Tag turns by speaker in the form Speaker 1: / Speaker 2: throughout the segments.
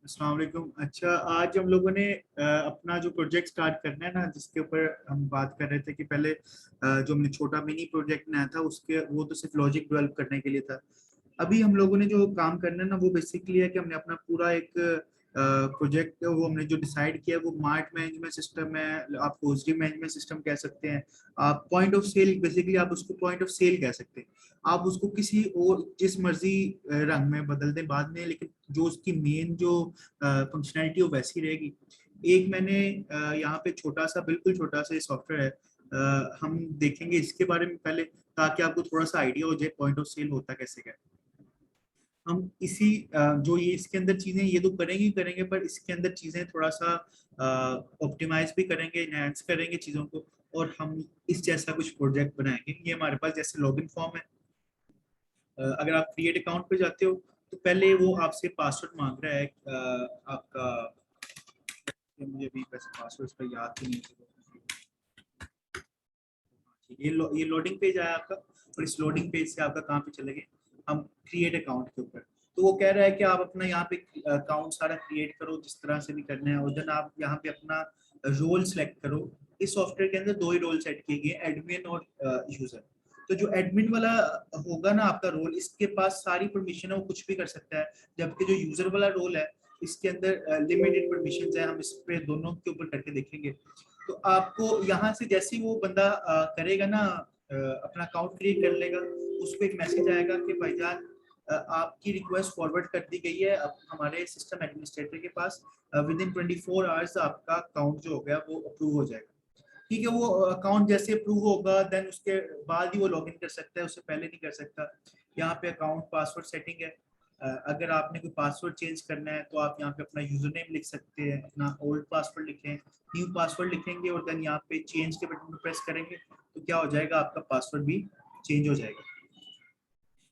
Speaker 1: अस्सलाम वालेकुम। अच्छा, आज हम लोगों ने अपना जो प्रोजेक्ट स्टार्ट करना है ना, जिसके ऊपर हम बात कर रहे थे कि पहले जो हमने छोटा मिनी प्रोजेक्ट बनाया था उसके वो तो सिर्फ लॉजिक डेवलप करने के लिए था। अभी हम लोगों ने जो काम करना है ना वो बेसिकली है कि हमने अपना पूरा एक प्रोजेक्ट वो हमने जो डिसाइड किया है वो मार्ट मैनेजमेंट सिस्टम है, आप पोजिटिव मैनेजमेंट सिस्टम कह सकते हैं, आप पॉइंट ऑफ सेल, बेसिकली आप उसको पॉइंट ऑफ सेल कह सकते हैं। आप उसको किसी और जिस मर्जी रंग में बदल दें बाद में, लेकिन जो उसकी मेन जो फंक्शनैलिटी वो वैसी रहेगी। एक मैंने यहाँ पे छोटा सा, बिल्कुल छोटा सा सॉफ्टवेयर है, हम देखेंगे इसके बारे में पहले, ताकि आपको थोड़ा सा आइडिया हो जाए पॉइंट ऑफ सेल होता कैसे क्या है। हम इसी जो ये इसके अंदर चीजें ये तो करेंगे ही करेंगे, पर इसके अंदर चीजें थोड़ा सा ऑप्टिमाइज भी करेंगे, एनहांस करेंगे चीजों को, और हम इस जैसा कुछ प्रोजेक्ट बनाएंगे। ये हमारे पास जैसे लॉगिन फॉर्म है, अगर आप क्रिएट अकाउंट पे जाते हो तो पहले वो आपसे पासवर्ड मांग रहा है, आपका, मुझे भी वैसे पासवर्ड इसका याद तो नहीं है। ये लोडिंग पेज आया आपका, और इस लोडिंग पेज से आपका कहाँ पे चले गए, हम क्रिएट अकाउंट के ऊपर। तो वो कह रहा है कि आप अपना यहाँ पे अकाउंट सारा क्रिएट करो जिस तरह से भी करना है, और देन आप यहाँ पे अपना रोल सेलेक्ट करो। इस सॉफ्टवेयर के अंदर दो ही रोल सेट किए गए, एडमिन और यूजर। तो जो एडमिन वाला होगा ना आपका रोल, इसके पास सारी परमिशन है, वो कुछ भी कर सकता है। जबकि जो यूजर वाला रोल है, इसके अंदर लिमिटेड परमिशन है। हम इस पे दोनों के ऊपर करके देखेंगे। तो आपको यहाँ से जैसे ही वो बंदा करेगा ना, अपना अकाउंट क्रिएट कर लेगा, उस पर एक मैसेज आएगा कि भाईजान आपकी रिक्वेस्ट फॉरवर्ड कर दी गई है अब हमारे सिस्टम एडमिनिस्ट्रेटर के पास। विद इन 24 आवर्स आपका अकाउंट जो हो गया वो अप्रूव हो जाएगा। ठीक है, वो अकाउंट जैसे अप्रूव होगा देन उसके बाद ही वो लॉगिन कर सकता है, उससे पहले नहीं कर सकता। यहाँ पे अकाउंट पासवर्ड सेटिंग है। अगर आपने कोई पासवर्ड चेंज करना है तो आप यहाँ पे अपना यूजर नेम लिख सकते हैं, अपना ओल्ड पासवर्ड लिखें, न्यू पासवर्ड लिखेंगे, और देन यहाँ पे चेंज के बटन पर प्रेस करेंगे तो क्या हो जाएगा, आपका पासवर्ड भी चेंज हो जाएगा।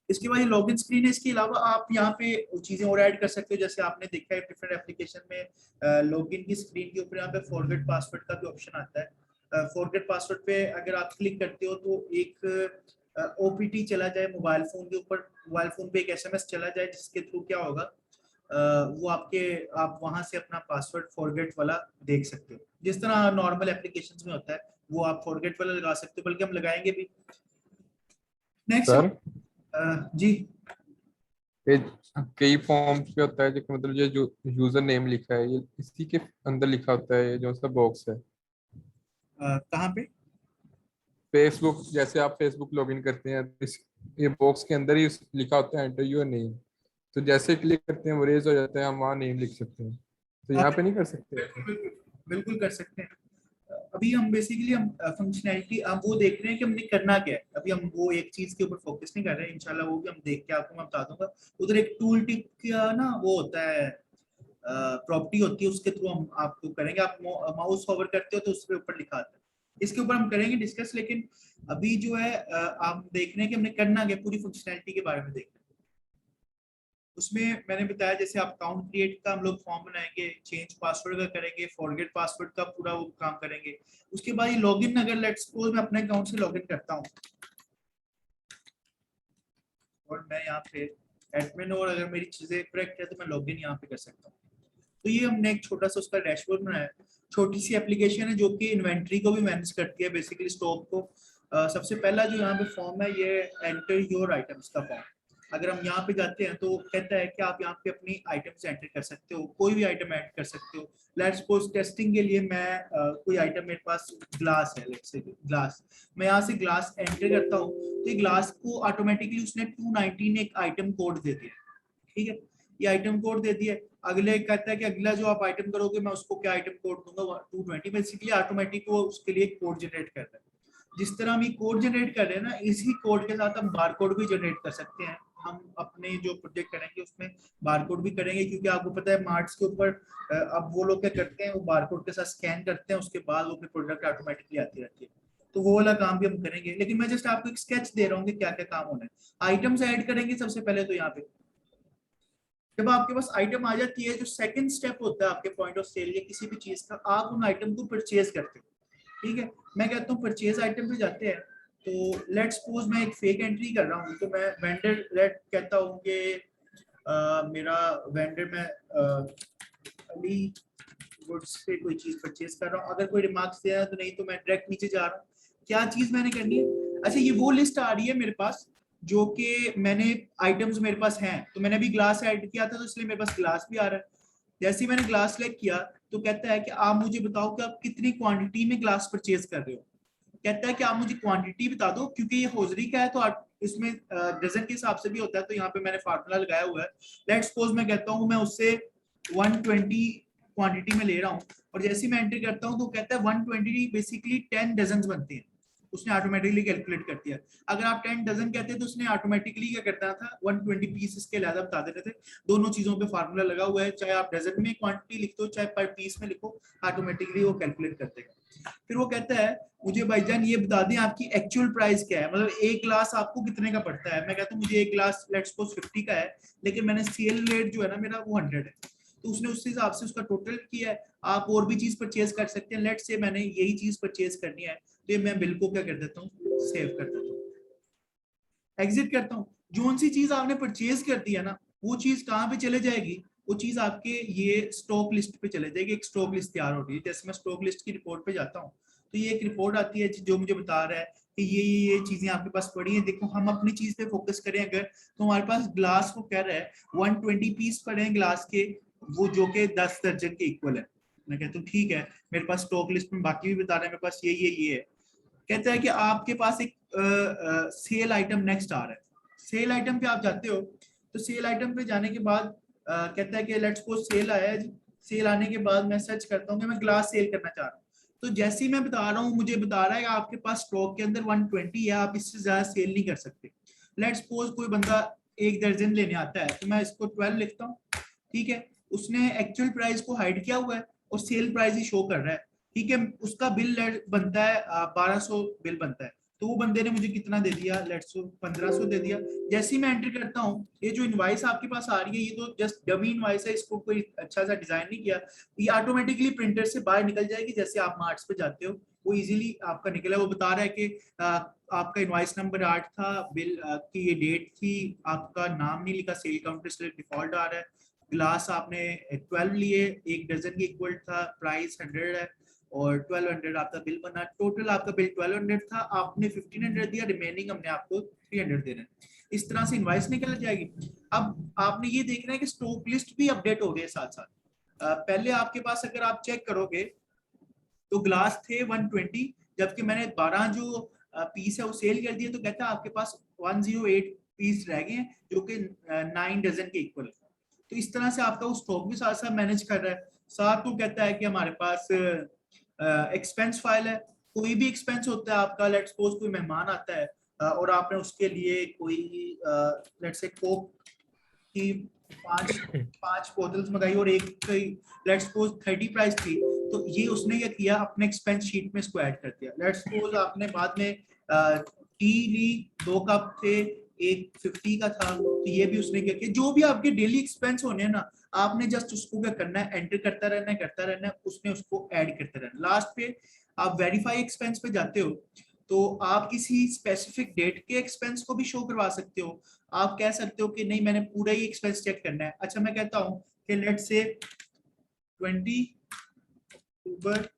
Speaker 1: इसके बाद ये लॉगिन स्क्रीन है। इसके अलावा आप यहाँ पे चीजें और ऐड कर सकते हो, जैसे आपने देखा है डिफरेंट एप्लीकेशन में लॉगिन की स्क्रीन के ऊपर यहाँ पे फॉरगेट पासवर्ड का भी ऑप्शन आता है। फॉरगेट पासवर्ड पे अगर आप क्लिक करते हो तो एक ओपीटी चला जाए मोबाइल फोन के ऊपर, मोबाइल फोन पे एक एसएमएस चला जाए, जिसके थ्रू क्या होगा, वो आप वहां से अपना पासवर्ड फॉरगेट वाला देख सकते हो, जिस तरह नॉर्मल एप्लीकेशंस में होता है। वो आप फॉरगेट वाला लगा सकते हो, बल्कि हम लगाएंगे भी। नेक्स्ट
Speaker 2: सर,
Speaker 1: जी।
Speaker 2: ये कई फॉर्म्स पे होता है जो मतलब ये जो यूजर नेम लिखा है ये इसी के अंदर लिखा होता है, ये जो सा बॉक्स है
Speaker 1: कहाँ पे?
Speaker 2: फेसबुक। जैसे आप फेसबुक लॉगिन करते हैं तो ये बॉक्स के अंदर ही लिखा होता है एंटर योर नेम। तो जैसे क्लिक करते हैं वो रेज हो जाता है, हम वहाँ नेम लिख सकते हैं। तो
Speaker 1: हाँ,
Speaker 2: यहाँ पे नहीं कर सकते
Speaker 1: बिल्कुल
Speaker 2: ऐसे?
Speaker 1: बिल्कुल बिल्कुल कर सकते हैं। अभी हम बेसिकली हम फंक्शनैलिटी अब वो देख रहे हैं कि हमने करना क्या है। अभी हम वो एक चीज के ऊपर फोकस नहीं कर रहे हैं, इंशाल्लाह वो भी हम देख के आपको मैं बता दूंगा। उधर एक टूल टिप का ना वो होता है, प्रॉपर्टी होती है, उसके थ्रू हम आपको करेंगे। आप माउस ओवर करते हो तो उसके ऊपर लिखा आता है। इसके ऊपर हम करेंगे डिस्कस, लेकिन अभी जो है आप देख रहे हैं कि हमने करना क्या, पूरी फंक्शनैलिटी के बारे में देख रहे हैं। उसमें मैंने बताया जैसे आप अकाउंट क्रिएट का हम लोग फॉर्म बनाएंगे, चेंज पासवर्ड का करेंगे, फॉरगेट पासवर्ड का पूरा वो काम करेंगे। उसके बाद ये लॉगिन, अगर लेट्स सपोज मैं अपने अकाउंट से लॉगिन करता हूँ और मैं यहाँ पे एडमिन, और अगर मेरी चीजें करेक्ट है तो मैं लॉगिन यहाँ पे कर सकता हूँ। तो ये हमने एक छोटा सा उसका डैशबोर्ड बनाया है। छोटी सी एप्लीकेशन है जो कि इन्वेंट्री को भी मैनेज करती है, बेसिकली स्टॉक को। सबसे पहला जो यहाँ पे फॉर्म है, ये एंटर योर आइटम्स का फॉर्म। अगर हम यहाँ पे जाते हैं तो कहता है कि आप यहाँ पे अपनी आइटम्स एंटर कर सकते हो, कोई भी आइटम ऐड कर सकते हो। लेट्स सपोज टेस्टिंग के लिए मैं कोई आइटम, मेरे पास ग्लास है, लेट्स से ग्लास, मैं यहाँ से ग्लास एंटर करता हूँ तो ग्लास को ऑटोमेटिकली उसने 219 एक आइटम कोड दे दिया। ठीक है, ये आइटम कोड दे दिया। अगले कहता है कि अगला जो आप आइटम करोगे मैं उसको क्या आइटम कोड दूंगा, 220। बेसिकली ऑटोमेटिक वो उसके लिए कोड जनरेट कर रहा है। जिस तरह हम ये कोड जनरेट कर रहे हैं ना, इसी कोड के साथ हम बार कोड भी जनरेट कर सकते हैं। हम अपने जो प्रोजेक्ट करेंगे उसमें बार कोड भी करेंगे, क्योंकि आपको पता है मार्ट्स के ऊपर अब वो लोग क्या करते हैं, वो बार कोड के साथ स्कैन करते हैं, उसके बाद वो प्रोडक्ट ऑटोमेटिकली आती रहती है। तो वो वाला काम भी हम करेंगे, लेकिन मैं जस्ट आपको एक स्केच दे रहा हूँ कि क्या क्या काम होना है। आइटम्स ऐड करेंगे सबसे पहले तो यहाँ पे। जब आपके पास आइटम आ जाती है, जो सेकंड स्टेप होता है आपके पॉइंट ऑफ सेल या किसी भी चीज का, आप उन आइटम को परचेज करते हो। ठीक है, मैं कहता हूँ परचेज आइटम पे जाते हैं। तो लेट्स सपोज मैं एक फेक एंट्री कर रहा हूँ, तो मैं वेंडर लेट कहता हूँ कि मेरा वेंडर, मैं अली गुड्स से कोई चीज परचेज कर रहा हूँ, अगर कोई रिमार्क्स दे रहा है तो, नहीं तो मैं डायरेक्ट नीचे जा रहा हूँ। क्या चीज मैंने करनी है? अच्छा, ये वो लिस्ट आ रही है मेरे पास जो कि मैंने आइटम्स मेरे पास हैं, तो मैंने अभी ग्लास ऐड किया था तो इसलिए मेरे पास ग्लास भी आ रहा है। जैसे ही मैंने ग्लास सेलेक्ट किया तो कहता है कि आप मुझे बताओ कि आप कितनी क्वांटिटी में ग्लास परचेज कर रहे हो। कहता है कि आप मुझे क्वांटिटी बता दो, क्योंकि ये हौजरी का है तो इसमें डजन के हिसाब से भी होता है, तो यहाँ पे मैंने फार्मूला लगाया हुआ है। लेट्स सपोज मैं कहता हूँ मैं उससे 120 क्वांटिटी में ले रहा हूँ, और जैसे ही मैं एंट्री करता हूँ तो कहता है 120 बेसिकली 10 डजन बनते हैं, उसने ऑटोमेटिकली कैलकुलेट कर दिया। अगर आप 10 डजन कहते तो उसने ऑटोमेटिकली क्या करता था, 120 पीसेस के अलग बता देते थे। दोनों चीजों पे फार्मूला लगा हुआ है, चाहे आप डजन में क्वांटिटी लिखते हो चाहे पर पीस में लिखो, ऑटोमेटिकली वो कैलकुलेट कर देगा। फिर वो कहता है मुझे भाईजान ये बता दें आपकी एक्चुअल प्राइस क्या है, मतलब एक ग्लास आपको कितने का पड़ता है। मैं कहता हूँ मुझे एक ग्लास लेट्स सपोज 50 का है, लेकिन मैंने सेल रेट जो है ना मेरा वो 100 है, तो उसने उस हिसाब से उसका टोटल किया है। आप और भी चीज परचेज कर सकते हैं। लेट्स से मैंने यही चीज परचेज करनी है, तो ये मैं बिल को क्या कर देता हूँ, सेव कर देता हूँ, एग्जिट करता हूँ। जो सी चीज आपने परचेज कर दी है ना, वो चीज कहाँ पे चले जाएगी, वो चीज आपके ये स्टॉक लिस्ट पे चले जाएगी। एक स्टॉक लिस्ट तैयार हो रही है, जैसे मैं स्टॉक लिस्ट की रिपोर्ट पे जाता हूँ तो ये एक रिपोर्ट आती है जो मुझे बता रहा है कि ये चीजें आपके पास पड़ी है। देखो हम अपनी चीज पे फोकस करें अगर, तो हमारे पास ग्लास को कह रहा है 120 पीस पड़े हैं ग्लास के, वो जो कि 10 दर्जन के इक्वल है। मैं कहता हूँ ठीक है, मेरे पास स्टॉक लिस्ट में बाकी भी बता रहे हैं, मेरे पास ये है। कहता है कि आपके पास एक सेल आइटम नेक्स्ट आ रहा है। सेल आइटम पे आप जाते हो, तो सेल आइटम पे जाने के बाद कहता है कि लेट्स सपोज सेल आया है। सेल आने के बाद मैं सर्च करता हूँ कि मैं ग्लास सेल करना चाह रहा हूँ, तो जैसे ही मैं बता रहा हूँ मुझे बता रहा है कि आपके पास स्टॉक के अंदर 120 है, आप इससे ज्यादा सेल नहीं कर सकते। लेट्स सपोज कोई बंदा एक दर्जन लेने आता है, तो मैं इसको 12 लिखता हूँ, ठीक है। उसने एक्चुअल प्राइस को हाइड किया हुआ है और सेल प्राइस ही शो कर रहा है, ठीक है। उसका बिल बनता है 1200 बिल बनता है, तो वो बंदे ने मुझे कितना दे दिया, लेट्स 1500 दे दिया। जैसे ही मैं एंटर करता हूँ, ये जो इनवाइस आपके पास आ रही है ये तो जस्ट डमी इनवाइस है, इसको कोई अच्छा सा डिजाइन नहीं किया, ये ऑटोमेटिकली प्रिंटर से बाहर निकल जाएगी। जैसे आप मार्ट्स पे जाते हो वो इजीली आपका निकला, वो बता रहा है कि आपका इनवाइस नंबर 8 था, बिल की ये डेट थी, आपका नाम नहीं लिखा, सेल काउंटर इसलिए डिफॉल्ट आ रहा है, ग्लास आपने 12 लिए, एक डजन के इक्वल था, प्राइस 100 है और 1200 आपका बिल बना। टोटल आपका बिल 1200 था, आपने 1500 दिया, रिमेनिंग हमने आपको 300 देना है। इस तरह से इनवाइस निकल जाएगी। अब आपने ये देखना है कि स्टॉक लिस्ट भी अपडेट हो गए साथ साथ। पहले आपके पास अगर आप चेक करोगे तो ग्लास थे 120, जबकि मैंने 12 जो पीस है वो सेल कर दिए, तो कहता है आपके पास 108 पीस रह गए हैं जो कि 9 डजन के इक्वल है। तो इस तरह से आपका वो स्टॉक भी साथ साथ मैनेज कर रहा है। साथ को कहता है कि हमारे पास एक्सपेंस फाइल है, कोई भी एक्सपेंस होता है आपका, लेट्स सपोज कोई मेहमान आता है और आपने उसके लिए कोई लेट्स से कोक की पांच बोतल्स मंगाई और एक लेट्स सपोज 30 प्राइस थी, तो ये उसने क्या किया, अपने एक्सपेंस शीट में इसको ऐड कर दिया। लेट्स सपोज आपने बाद में टी ली, 2 कप थे, एक 50 का था, तो ये भी उसने क्या किया। जो भी आपके डेली एक्सपेंस होने हैं ना, आपने जस्ट उसको क्या करना है, एंटर करता रहना है, उसने उसको ऐड करता रहना। लास्ट पे आप वेरीफाई एक्सपेंस पे जाते हो, तो आप किसी स्पेसिफिक डेट के एक्सपेंस को भी शो करवा सकते हो। आप कह सकते हो कि नहीं मैंने पूरा ही एक्सपेंस चेक करना है। अच्छा मैं कहता हूँ कि लेट्स से 20 अक्टूबर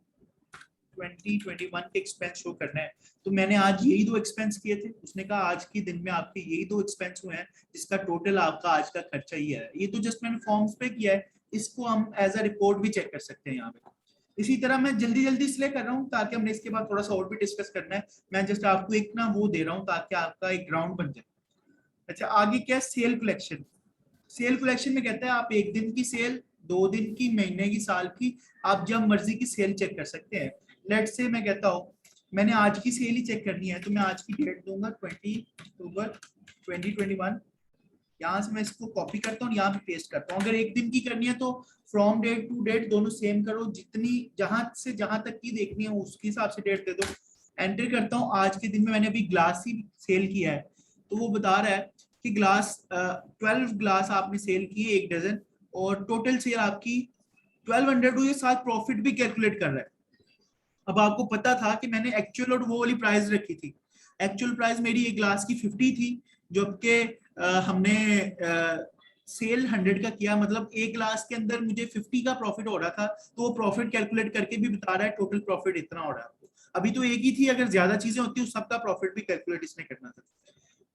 Speaker 1: 2021 के एक्सपेंस शो करना है, तो मैंने आज यही 2 एक्सपेंस किए थे। उसने कहा आज के दिन में आपके यही 2 एक्सपेंस हुए हैं, जिसका टोटल आपका आज का खर्चा ही है। ये तो जस्ट मैंने फॉर्म्स पे किया है, इसको हम एज अ रिपोर्ट भी चेक कर सकते हैं यहाँ पे। इसी तरह मैं जल्दी जल्दी इसलिए कर रहा हूँ ताकि हमने इसके बाद थोड़ा सा और भी डिस्कस करना है। मैं जस्ट आपको एक ना वो दे रहा हूँ ताकि आपका एक ग्राउंड बन जाए। अच्छा आगे क्या, सेल कलेक्शन। सेल कलेक्शन में कहता है आप 1 दिन की सेल, 2 दिन की, महीने की, साल की, आप जब मर्जी की सेल चेक कर सकते हैं। लेट्स से मैं कहता हूँ मैंने आज की सेल ही चेक करनी है, तो मैं आज की डेट दूंगा 20 अक्टूबर 2021। यहाँ से मैं इसको कॉपी करता हूँ, यहाँ पे पेस्ट करता हूँ। अगर 1 दिन की करनी है तो फ्रॉम डेट टू डेट दोनों सेम करो, जितनी जहां से जहां तक की देखनी है उसके हिसाब से डेट दे दो। एंटर करता हूँ, आज के दिन में मैंने अभी ग्लास ही सेल किया है, तो वो बता रहा है कि ग्लास 12 ग्लास आपने सेल किए, 1 डजन, और टोटल सेल आपकी 1200 हुई, साथ प्रॉफिट भी कैलकुलेट कर रहा है। अब आपको पता था कि मैंने एक्चुअल और वो वाली प्राइस रखी थी। एक्चुअल प्राइस मेरी एक ग्लास की 50 थी, जबकि हमने सेल 100 का किया, मतलब एक क्लास के अंदर मुझे 50 का प्रॉफिट हो रहा था, तो वो प्रॉफिट कैलकुलेट करके भी बता रहा है टोटल प्रॉफिट इतना हो रहा है। अभी तो एक ही थी, अगर ज्यादा चीजें होती तो सबका प्रॉफिट भी कैलकुलेट इसने करना था।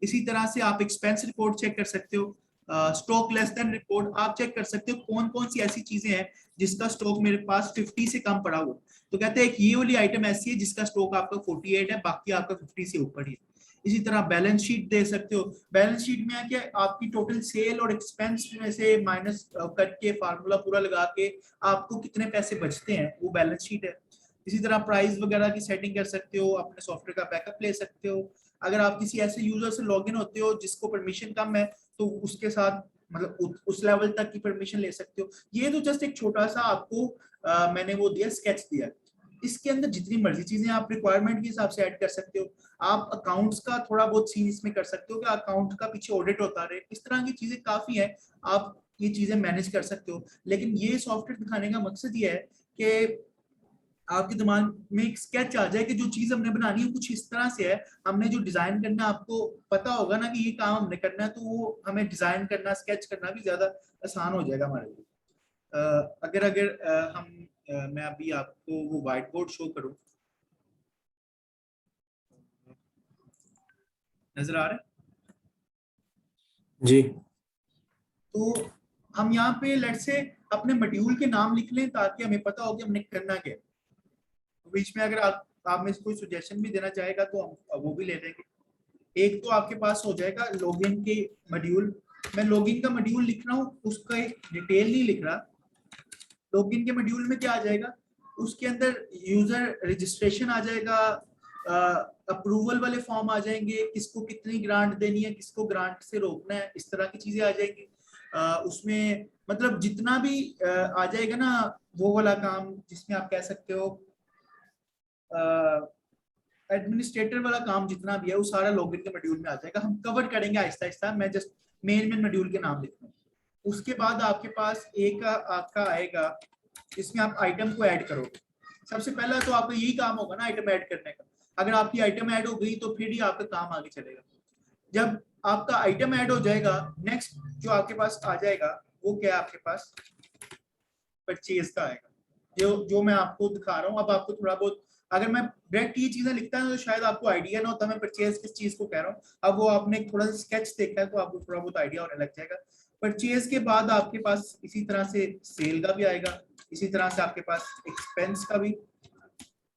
Speaker 1: इसी तरह से आप एक्सपेंस रिपोर्ट चेक कर सकते हो, स्टॉक लेस देन रिपोर्ट आप चेक कर सकते हो कौन कौन सी ऐसी चीजें हैं जिसका स्टॉक मेरे पास 50 से कम पड़ा हुआ। तो कहते हैं एक ये वाली आइटम ऐसी है जिसका स्टॉक आपका 48 है, बाकी आपका 50 से ऊपर ही है। इसी तरह बैलेंस शीट दे सकते हो, बैलेंस शीट में क्या आपकी टोटल सेल और एक्सपेंस में से माइनस करके फार्मूला पूरा लगा के आपको कितने पैसे बचते हैं, वो बैलेंस शीट है। इसी तरह प्राइस वगैरह की सेटिंग कर सकते हो, अपने सॉफ्टवेयर का बैकअप ले सकते हो। अगर आप किसी ऐसे यूजर से लॉगिन होते हो जिसको परमिशन कम है, तो उसके साथ मतलब उस लेवल तक की परमिशन ले सकते हो। ये तो जस्ट एक छोटा सा आपको मैंने वो दिया, स्केच दिया। इसके अंदर जितनी मर्जी चीजें आप रिक्वायरमेंट के हिसाब से ऐड कर सकते हो। आप अकाउंट्स का थोड़ा बहुत सीन इसमें कर सकते हो कि अकाउंट का पीछे ऑडिट होता रहे, इस तरह की चीजें काफी है, आप ये चीजें मैनेज कर सकते हो। लेकिन ये सॉफ्टवेयर दिखाने का मकसद ये है कि आपके दिमाग में एक स्केच आ जाए कि जो चीज हमने बनानी है कुछ इस तरह से है, हमने जो डिजाइन करना है आपको पता होगा ना कि ये काम हमने करना है, तो वो हमें डिजाइन करना स्केच करना भी ज्यादा आसान हो जाएगा हमारे लिए। अगर अगर मैं अभी आपको वो व्हाइट बोर्ड शो करूं, नजर आ रहा है?
Speaker 3: जी
Speaker 1: तो हम यहाँ पे लेट से अपने मॉड्यूल के नाम लिख लें ताकि हमें पता हो कि हमने करना क्या है। तो बीच में अगर आप में से कोई सजेशन भी देना चाहेगा तो हम वो भी ले लेंगे। एक तो आपके पास हो जाएगा लॉगिन के मॉड्यूल। मैं लॉगिन का मॉड्यूल लिख रहा हूँ, उसका एक डिटेल नहीं लिख रहा। लॉगिन के मॉड्यूल में क्या आ जाएगा, उसके अंदर यूजर रजिस्ट्रेशन आ जाएगा, अप्रूवल वाले फॉर्म आ जाएंगे, किसको कितनी ग्रांट देनी है, किसको ग्रांट से रोकना है, इस तरह की चीजें आ जाएंगी। उसमें मतलब जितना भी आ जाएगा ना वो वाला काम, जिसमें आप कह सकते हो एडमिनिस्ट्रेटर वाला काम जितना भी है वो सारा लॉगिन के मॉड्यूल में आ जाएगा। हम कवर करेंगे आहिस्ता आहिस्ता, मैं जस्ट मेन मॉड्यूल के नाम लिख रहा हूँ। उसके बाद आपके पास एक आपका आएगा जिसमें आप आइटम को ऐड करोगे। सबसे पहला तो आपका यही काम होगा ना आइटम ऐड करने का। अगर आपकी आइटम ऐड हो गई तो फिर ही आपका काम आगे चलेगा। जब आपका आइटम ऐड हो जाएगा, नेक्स्ट जो आपके पास आ जाएगा वो क्या है, आपके पास परचेज का आएगा, जो मैं आपको दिखा रहा हूँ। अब आपको थोड़ा बहुत, अगर मैं डायरेक्ट ये चीजें लिखता हूँ तो शायद आपको आइडिया ना होता मैं परचेज किस चीज को कह रहा हूँ। अब वो आपने थोड़ा सा स्केच देखा है तो आपको थोड़ा बहुत आइडिया होने लग जाएगा। परचेज के बाद आपके पास इसी तरह से सेल का भी आएगा, इसी तरह से आपके पास एक्सपेंस का भी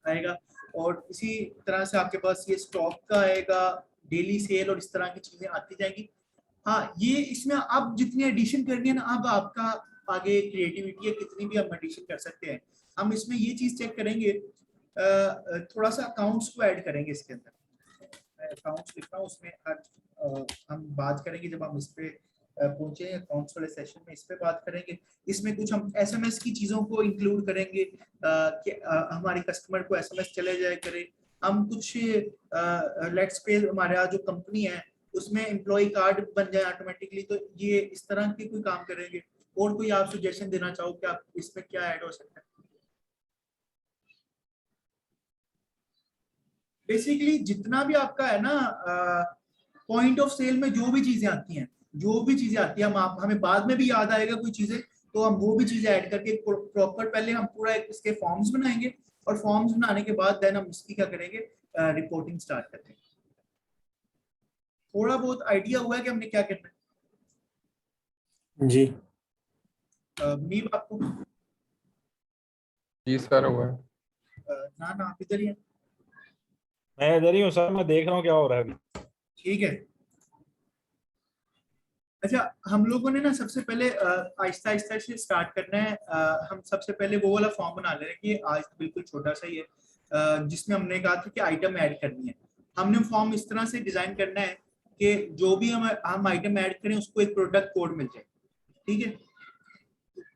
Speaker 1: आएगा, और इसी तरह से आपके पास ये स्टॉक का आएगा, डेली सेल और इस तरह की चीजें आती जाएंगी। हाँ, ये इसमें अब जितनी एडिशन करनी है ना, अब आपका आगे क्रिएटिविटी है, कितनी भी हम एडिशन कर सकते हैं। हम इसमें ये चीज चेक करेंगे, थोड़ा सा अकाउंट्स को ऐड करेंगे इसके अंदर। अकाउंट्स लिख रहा हूँ उसमें हम बात करेंगे जब हम इस पे पहुंचे अकाउंट्स वाले सेशन में, इस पे बात करेंगे। इसमें कुछ हम एसएमएस की चीजों को इंक्लूड करेंगे कि हमारे कस्टमर को एसएमएस चले जाए करे। हम कुछ लेट्स पे हमारे यहाँ जो कंपनी है उसमें एम्प्लॉय कार्ड बन जाए ऑटोमेटिकली, तो ये इस तरह के कोई काम करेंगे। और कोई आप सजेशन देना चाहो कि आप इसमें क्या ऐड हो सकता है? बेसिकली जितना भी आपका है ना पॉइंट ऑफ सेल में जो भी चीजें आती हैं, जो भी चीजें आती हैं हम हमें बाद में भी याद आएगा कोई चीजें, तो हम वो भी चीजें ऐड करके प्रॉपर पहले हम पूरा एक इसके फॉर्म्स बनाएंगे, और फॉर्म्स बनाने के बाद देन हम इसकी क्या करेंगे, रिपोर्टिंग स्टार्ट करेंगे। थोड़ा बहुत आइडिया हुआ है कि हमने क्या करना
Speaker 3: जी
Speaker 1: है? नीव आपको?
Speaker 2: जी सर हुआ है।
Speaker 1: ना ना, आप इधर ही हैं।
Speaker 4: मैं इधर ही हूँ सर, मैं देख रहा हूँ क्या हो रहा है अभी।
Speaker 1: ठीक है। अच्छा, हम लोगों ने ना सबसे पहले आहिस्ता आहिस्ता से स्टार्ट करना है। हम सबसे पहले वो वाला फॉर्म बना ले रहे हैं कि आज तो बिल्कुल छोटा सा ही है, जिसमें हमने कहा था कि आइटम ऐड करनी है। हमने फॉर्म इस तरह से डिजाइन करना है कि जो भी हम आइटम ऐड करें उसको एक प्रोडक्ट कोड मिल जाए। ठीक है,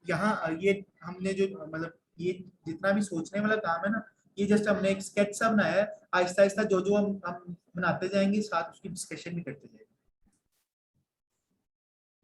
Speaker 1: यहाँ ये हमने जो मतलब ये जितना भी सोचने वाला काम है ना, ये जस्ट हमने एक स्केच सा बनाया है। आहिस्ता आहिस्ता जो जो हम बनाते जाएंगे साथ उसकी डिस्कशन भी करते जाएंगे।